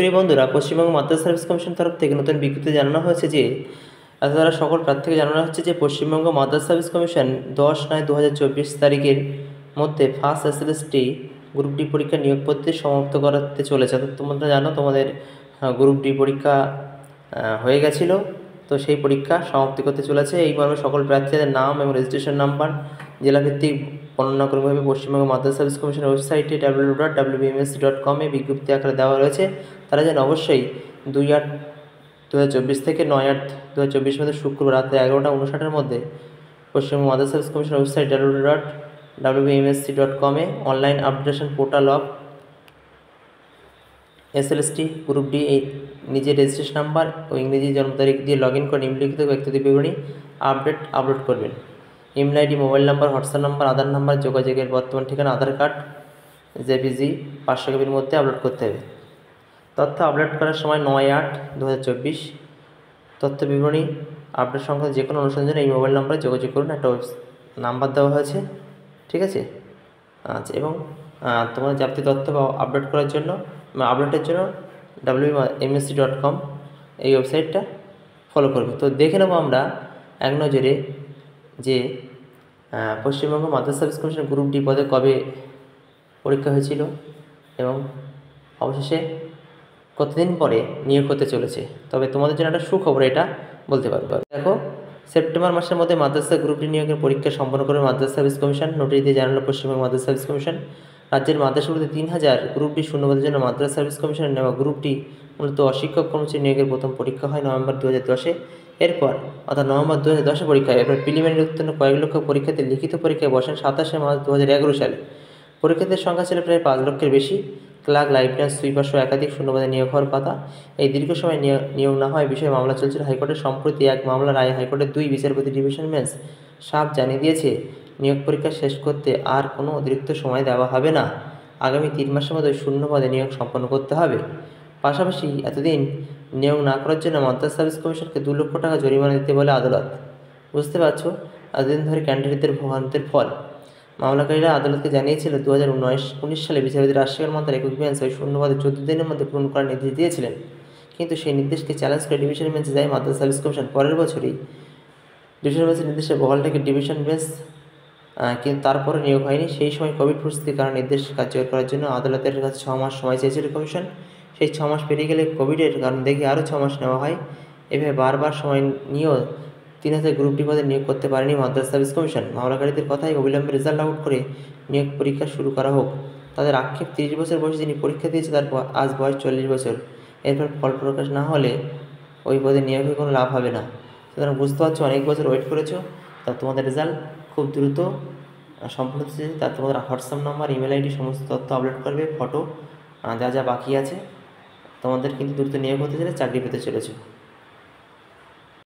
প্রিয় বন্ধুরা, পশ্চিমবঙ্গ মাদ্রাসা service commission তরফ থেকে নতুন বিজ্ঞপ্তি জানানো হয়েছে যে দ্বারা সকল প্রার্থীকে জানানো হচ্ছে যে পশ্চিমবঙ্গ মাদ্রাসা সার্ভিস কমিশন 10/9/2024 তারিখের মধ্যে ফার্স্ট এসএলএসটি গ্রুপ ডি পরীক্ষা নিয়োগ পদ্ধতি সমাপ্ত করাতে চলেছে। তো তোমরা জানো তোমাদের গ্রুপ ডি পরীক্ষা হয়ে গেছিলো, তো সেই পরীক্ষা সমাপ্তি করতে চলেছে। এই মর্মে সকল প্রার্থীদের নাম এবং রেজিস্ট্রেশন নাম্বার জেলাভিত্তিক বর্ণনাক্রমিকভাবে পশ্চিমবঙ্গ মাদ্রাসা সার্ভিস কমিশনের ওয়েবসাইটে www.wbmsc.com বিজ্ঞপ্তি আকারে দেওয়া রয়েছে। তারা যেন অবশ্যই 2/8/2024 থেকে 9/8/2024 মধ্যে শুক্রবার রাত 11:59-এর মধ্যে পশ্চিমবঙ্গ মাদ্রাসা সার্ভিস কমিশনের website www.wbmsc.com online updation portal of SLST group D নিজের রেজিস্ট্রেশন নাম্বার ও ইংরেজি জন্ম তারিখ দিয়ে লগ ইন করে নিম্নলিখিত ব্যক্তিগত বিবরণী আপলোড করবেন। Email ID, mobile number, WhatsApp number, Aadhaar number, যোগাযোগের বর্তমান ঠিকানা, আধার কার্ড, জেপিজি 500 কপির মধ্যে আপলোড করতে হবে। তথ্য আপলোড করার সময় 9/8/2024। তথ্য বিবরণী আপডেট সংক্রান্ত যে কোনো অনুষ্ঠানের জন্য এই মোবাইল নাম্বারে যোগাযোগ করুন। একটা নাম্বার দেওয়া হয়েছে, ঠিক আছে? আচ্ছা, এবং তোমাদের যাবতীয় তথ্য বা আপডেট করার জন্য আপডেটের জন্য wbmsc.com এই ওয়েবসাইটটা ফলো করবে। তো দেখে নেবো আমরা এক নজরে যে পশ্চিমবঙ্গ মাদ্রাসা সার্ভিস কমিশন গ্রুপ ডি পদে কবে পরীক্ষা হয়েছিল এবং অবশেষে কতদিন পরে নিয়োগ হতে চলেছে। তবে তোমাদের জন্য একটা সুখবর এটা বলতে পারবো। দেখো, সেপ্টেম্বর মাসের মধ্যে মাদ্রাসা গ্রুপ ডি নিয়োগের পরীক্ষা সম্পন্ন করে মাদ্রাসা সার্ভিস কমিশন নোটিশ দিয়ে জানালো পশ্চিমবঙ্গ মাদ্রাসা সার্ভিস কমিশন। রাজ্যের মাদ্রাসাগুলিতে 3000 গ্রুপ ডি শূন্যপদের জন্য মাদ্রাসা সার্ভিস কমিশনের নেওয়া গ্রুপ ডি মূলত অশিক্ষক কর্মচারী নিয়োগের প্রথম পরীক্ষা হয় নভেম্বর 2010-এ। এরপর অর্থাৎ নভেম্বর 2010 পরীক্ষায় এরপর প্রিলিমিনারি উত্তীর্ণ কয়েক লক্ষ পরীক্ষার্থী লিখিত পরীক্ষায় বসেন 27 মার্চ 2011 সালে। পরীক্ষার্থীর সংখ্যা ছিল প্রায় 5 লক্ষের বেশি। ক্লার্ক, লাইব্রেরিয়ান, সুইপার সহ একাধিক শূন্যপদে নিয়োগ হওয়ার কথা। এই দীর্ঘ সময় নিয়োগ না হয় বিষয়ে মামলা চলছিল হাইকোর্টের। সম্প্রতি এক মামলার রায়ে হাইকোর্টের 2 বিচারপতি ডিভিশন বেঞ্চ সাফ জানিয়ে দিয়েছে নিয়োগ পরীক্ষা শেষ করতে আর কোনো অতিরিক্ত সময় দেওয়া হবে না। আগামী 3 মাসের মধ্যে শূন্য পদে নিয়োগ সম্পন্ন করতে হবে। পাশাপাশি এতদিন নিয়োগ না করার জন্য মাদ্রাসা সার্ভিস কমিশনকে 2 লক্ষ টাকা জরিমানা দিতে বলে আদালত। বুঝতে পারছো এতদিন ধরে ক্যান্ডিডেটদের ভোগান্তির ফল। মামলাকারীরা আদালতকে জানিয়েছিল 2019 সালে বিচারপতি রাজশেখর মান্তার একক বেঞ্চ ওই শূন্যপদে 14 দিনের মধ্যে পূরণ করার নির্দেশ দিয়েছিলেন, কিন্তু সেই নির্দেশকে চ্যালেঞ্জ করে ডিভিশন বেঞ্চে যায় মাদ্রাসা সার্ভিস কমিশন। পরের বছরই ডিভিশন বেঞ্চের নির্দেশে বহাল থেকে ডিভিশন বেঞ্চ, কিন্তু তারপরে নিয়োগ হয়নি। সেই সময় কোভিড পরিস্থিতির কারণে নির্দেশ কার্যকর করার জন্য আদালতের কাছে 6 মাস সময় চেয়েছিল কমিশন। সেই 6 মাস পেরিয়ে গেলে কোভিডের কারণ দেখে আরও 6 মাস নেওয়া হয়। এভাবে বারবার সময় নিয়েও 3000 গ্রুপ ডি পদে নিয়োগ করতে পারেনি মাদ্রাসা সার্ভিস কমিশন। মামলাকারীদের কথাই অবিলম্বে রেজাল্ট আউট করে নিয়োগ পরীক্ষা শুরু করা হোক। তাদের আক্ষেপ 30 বছর বয়সে যিনি পরীক্ষা দিয়েছে তার আজ বয়স 40 বছর। এরপর ফল প্রকাশ না হলে ওই পদে নিয়োগের কোনো লাভ হবে না। সুতরাং বুঝতে পারছো অনেক বছর ওয়েট করেছো, তা তোমাদের রেজাল্ট খুব দ্রুত সম্পূর্ণ হচ্ছে। তার তোমাদের হোয়াটসঅ্যাপ নাম্বার, ইমেল আইডি সমস্ত তথ্য আপলোড করবে, ফটো যা যা বাকি আছে। তোমাদের কিন্তু দ্রুত নিয়োগ হতে চলে, চাকরি পেতে চলেছো।